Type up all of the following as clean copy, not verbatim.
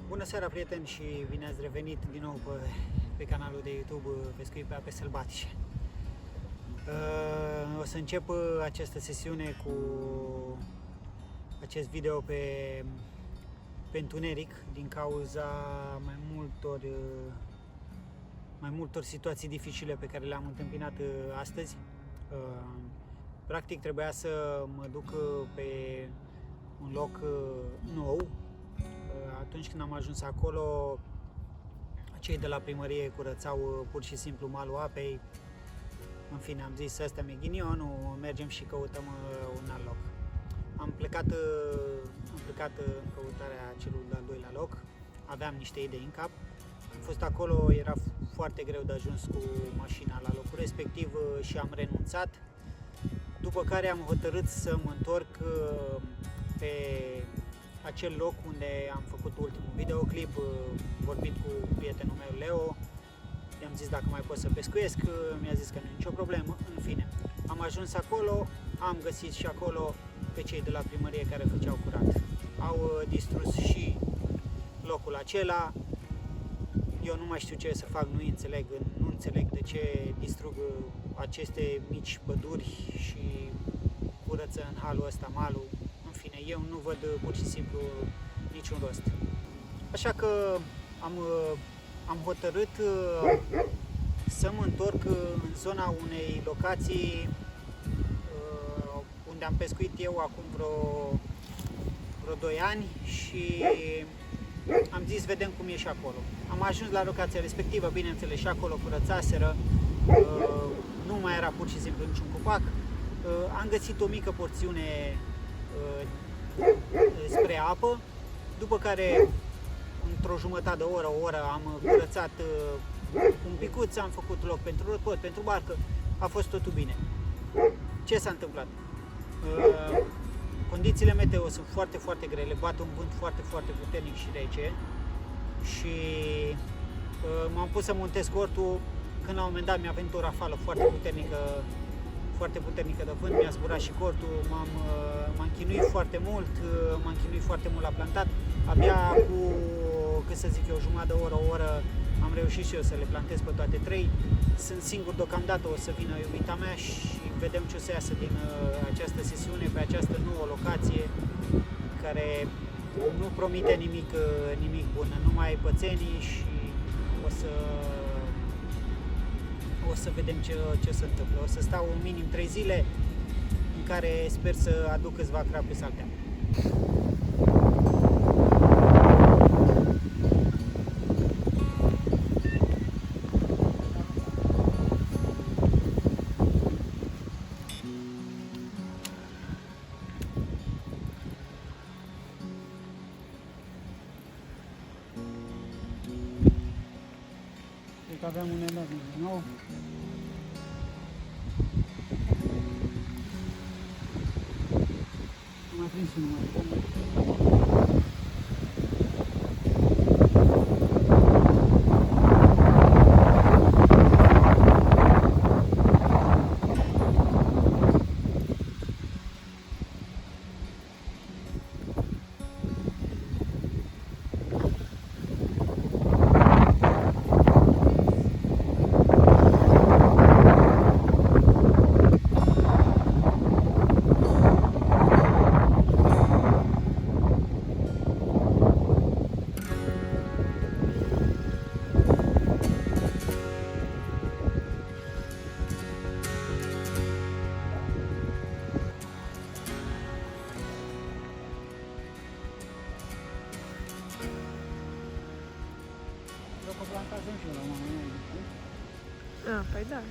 Bună seara, prieteni, și bine ați revenit din nou pe canalul de YouTube Pescuit pe Ape Sălbatice. O să încep această sesiune cu acest video pe întuneric din cauza mai multor situații dificile pe care le-am întâmpinat astăzi. Practic trebuia să mă duc pe un loc nou. Atunci când am ajuns acolo, cei de la primărie curățau pur și simplu malul apei. În fine, am zis, ăsta mi-e ghinionul, mergem și căutăm un alt loc. Am plecat în căutarea celui de-al doilea loc. Aveam niște idei în cap. Am fost acolo, era foarte greu de ajuns cu mașina la locul respectiv și am renunțat. După care am hotărât să mă întorc pe acel loc unde am făcut ultimul videoclip, vorbind cu prietenul meu Leo. I-am zis dacă mai pot să pescuiesc, mi-a zis că nu e nicio problemă. În fine, am ajuns acolo, am găsit și acolo pe cei de la primărie care făceau curat. Au distrus și locul acela. Eu nu mai știu ce să fac, nu înțeleg de ce distrug aceste mici păduri și curăță în halul ăsta malul. În fine, eu nu văd pur și simplu niciun rost. Așa că am hotărât să mă întorc în zona unei locații unde am pescuit eu acum vreo 2 ani și am zis vedem cum e și acolo. Am ajuns la locația respectivă, bineînțeles și acolo curățaseră, nu mai era pur și simplu niciun copac. Am găsit o mică porțiune spre apă, după care într-o jumătate de oră, o oră am curățat un picuț, am făcut loc pentru răpăt, pentru barcă, a fost totul bine. Ce s-a întâmplat? Condițiile meteo sunt foarte, foarte grele, bate un vânt foarte, foarte puternic și rece și m-am pus să montez cortul, când la un moment dat mi-a venit o rafală foarte puternică de vânt, mi-a zburat și cortul, m-am chinuit foarte mult, la plantat. Abia cu, cât să zic eu, o jumătate de oră, o oră, am reușit și eu să le plantez pe toate 3. Sunt singur deocamdată, o să vină iubita mea și vedem ce o să iasă din această sesiune, pe această nouă locație, care nu promite nimic bun, numai pățenii și o să vedem ce se întâmplă. O să stau minim 3 zile în care sper să aduc câțiva crapi pe saltea. Cred că aveam un elan nou. Am mai prins unul mai. plantazăm și eu la mama mea, știi? Păi da.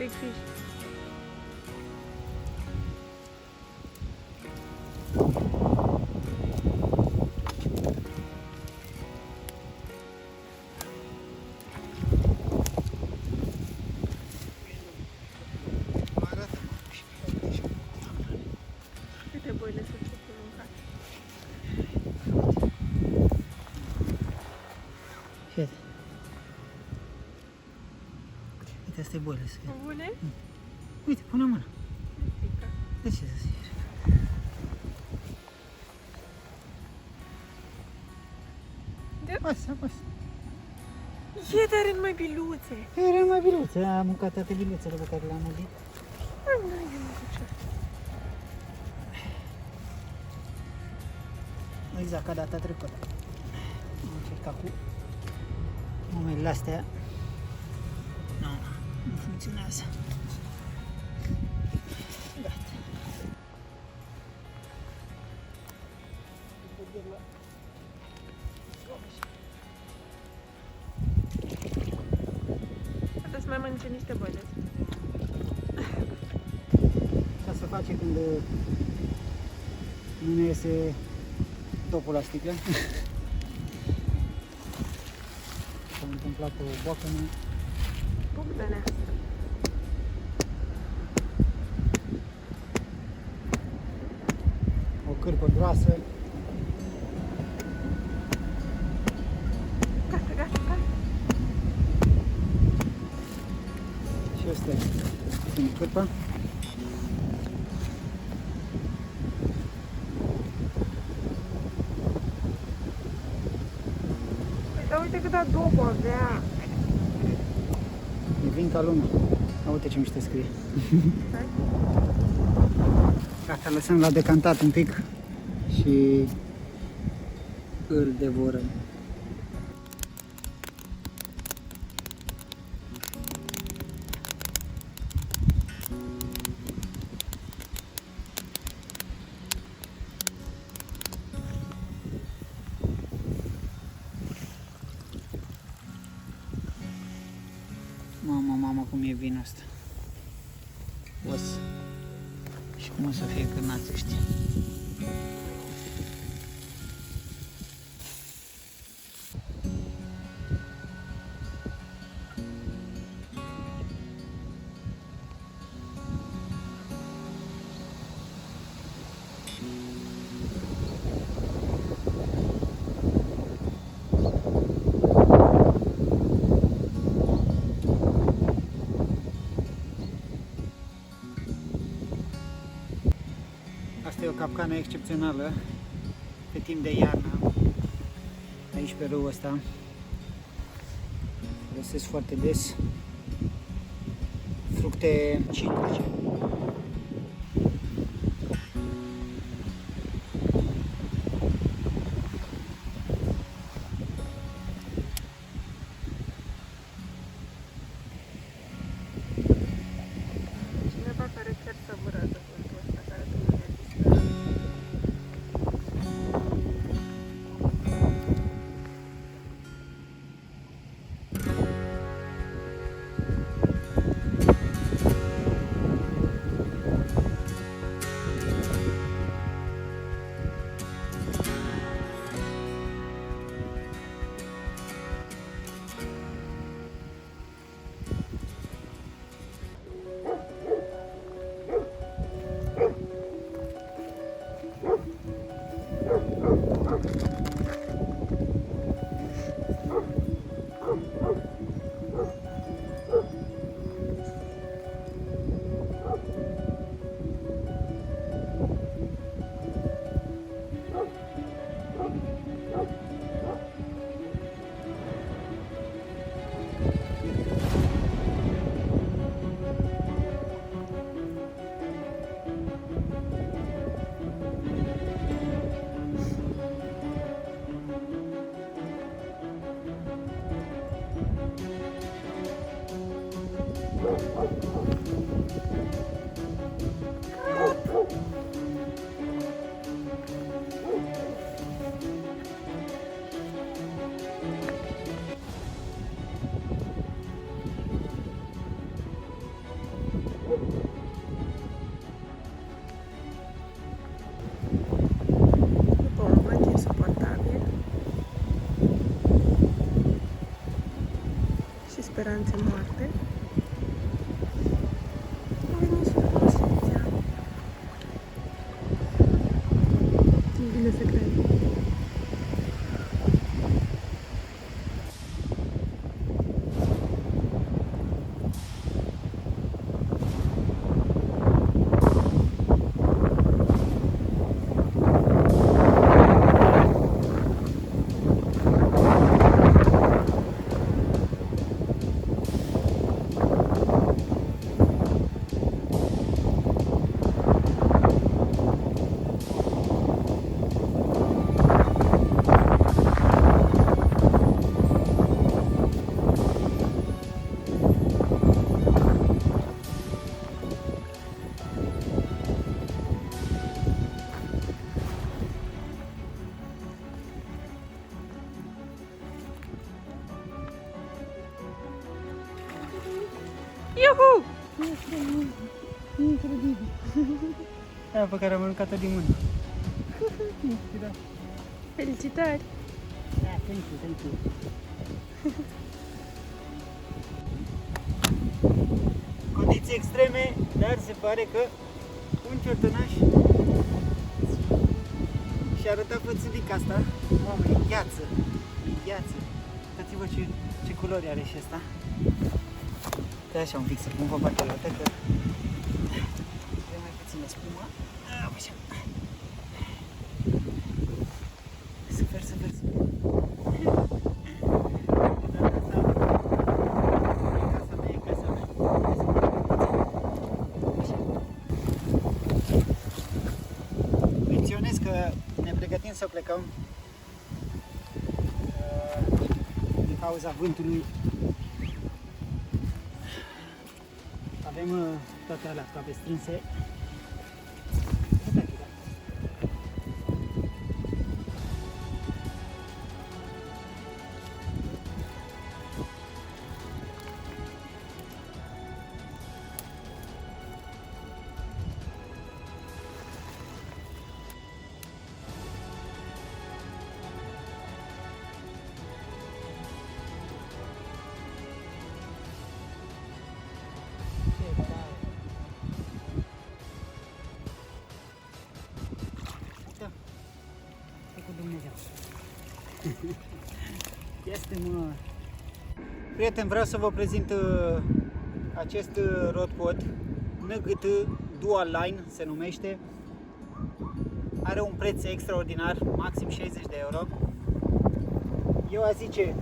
Big fish. Câte boile sunt ce mâncat? Fii. Uite, asta e boile. Bune? Uite, pune mâna. Pică. De ce să zici? Apasă, apasă. E, dar în mai biluțe. Era mai biluță, am mâncat toate biluțele pe care le-am mâncat. Exact ca data trecută. Am încercat cu momentele astea. Nu funcționează. Gata. Asta să mai mănânce niște boile. Ca să face când nu ne iese topul la sticlă. S-a întâmplat o boacănă. Bogdane. O cârpă groasă. Gata, gata, gata. Și ăsta e cârpa. Dar uite cât adobo avea. E vin ca lumea. Uite ce miște scrie. Gata, lăsăm la decantat un pic și îl devorăm. Mama, cum e vinul ăsta. Os. Și cum o să fie când n-ați ști. Asta e o capcană excepțională pe timp de iarnă, aici pe râul ăsta. Găsesc foarte des fructe citrice. Cineva care chiar savurează vântul ăsta care trebuie să disperă. Incredibil. Aia pe care am aruncat-o din mână. Da. Felicitări! Da, thank you. Condiții extreme, dar se pare că un ciortonaș și-a arătat frățulica asta. Mamă, e gheață. Uitați-vă ce culori are și ăsta. Stai așa un pic să pun papatele la tăcă. Vrem mai puțină spumă. Așa. Super. Menționez că ne pregătim să plecăm din cauza vântului. Avem toate alea aproape strânse. Este, mă. Prieteni, vreau să vă prezint acest rodpod NGT Dual Line se numește. Are un preț extraordinar, maxim 60 de euro. Eu aș zice,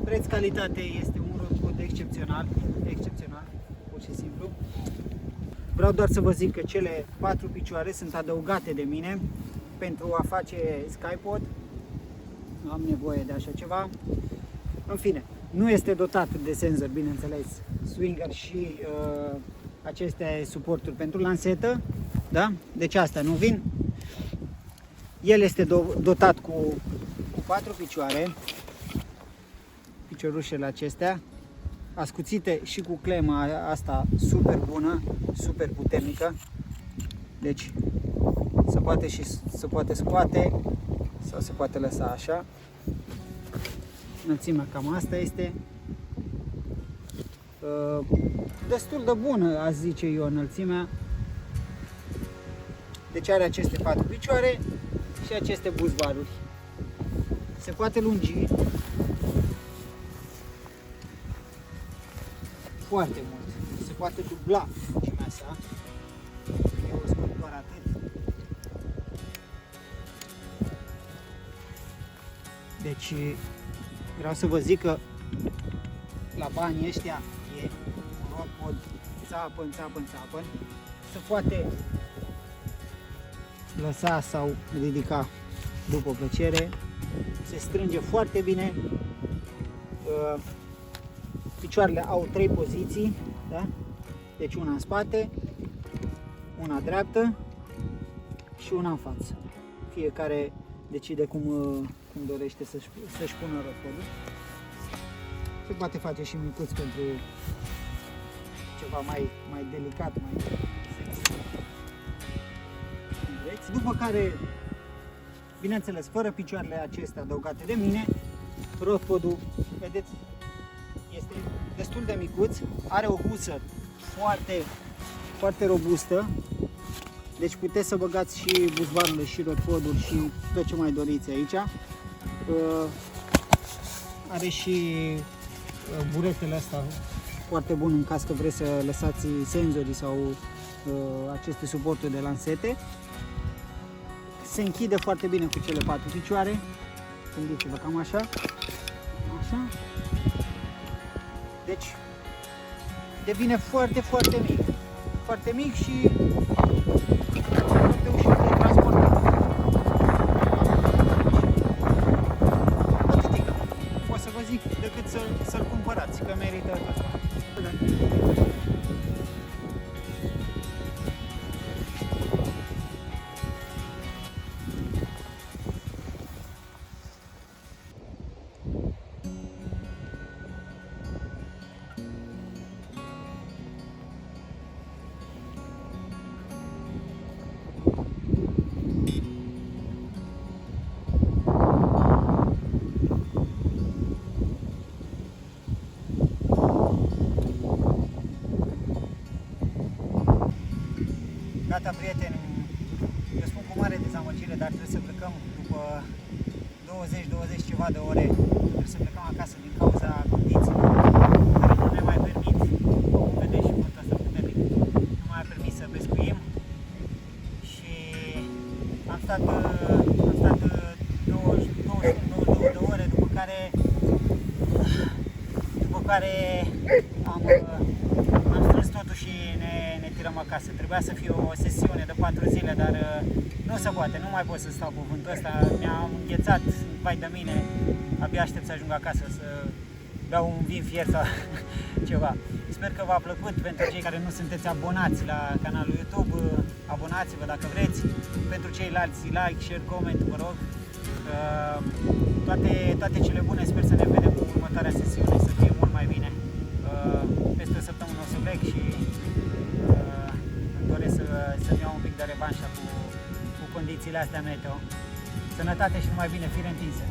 preț-calitate este un rodpod excepțional, pur și simplu. Vreau doar să vă zic că cele 4 picioare sunt adăugate de mine pentru a face skypod. Nu am nevoie de așa ceva. În fine, nu este dotat de senzor, bineînțeles, swinger și aceste suporturi pentru lansetă, da? Deci astea nu vin. El este dotat cu 4 picioare, piciorușele acestea, ascuțite și cu clema asta super bună, super puternică. Deci se poate scoate sau se poate lăsa așa. Înălțimea cam asta este. Destul de bună, aș zice eu, înălțimea. Deci are aceste 4 picioare și aceste buzbaruri. Se poate lungi foarte mult. Se poate dubla lungimea sa. Eu o scot doar atât. Deci vreau să vă zic că la banii ăștia e un rodpod țapăn. Se poate lăsa sau ridica după plăcere. Se strânge foarte bine. Picioarele au 3 poziții, da? Deci una în spate, una dreaptă și una în față. Fiecare decide cum dorește să-și pună rodpodul. Se poate face și micuț pentru ceva mai delicat, mai sexy. După care, bineînțeles, fără picioarele acestea adăugate de mine, rodpodul, vedeți, este destul de micuț, are o husă foarte robustă. Deci puteți să băgați și buzbarurile și rodpodul și tot ce mai doriți aici. Are și buretele astea foarte bun în caz că vreți să lăsați senzorii sau aceste suporturi de lansete. Se închide foarte bine cu cele 4 picioare. Gândiți-vă cam așa. Așa. Deci devine foarte mic. Foarte mic și foarte ușor de transportat. Atâtică. O să vă zic decât să-l cumpărați, că merită tot. Gata, prieteni, eu spun cu mare dezamăgire, dar trebuie să plecăm după 20 ceva de ore. Trebuie să plecăm acasă din cauza condițiilor care nu ne mai permit, cum vedeți și vântul ăsta puternic, nu mai permit să pescuim. Și am stat 22 de ore, după care am strâns totul și ne tirăm acasă. Trebuia să fie o sesiune de 4 zile, dar nu se poate, nu mai pot să stau cu vântul ăsta. Mi-am înghețat, vai de mine, abia aștept să ajung acasă, să beau un vin fier sau ceva. Sper că v-a plăcut. Pentru cei care nu sunteți abonați la canalul YouTube, abonați-vă dacă vreți. Pentru ceilalți, like, share, comment, vă rog. Toate cele bune, sper să ne vedem cu următoarea sesiune, să fie mult mai bine. Peste o săptămână o să plec și îmi doresc să-mi iau un pic de revanșă cu condițiile astea meteo. Sănătate și numai bine, fire întinse!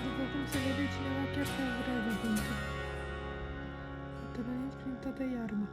După cum se vede, cineva chiar se vrea de vântul. Să tălănesc prin toată iarna.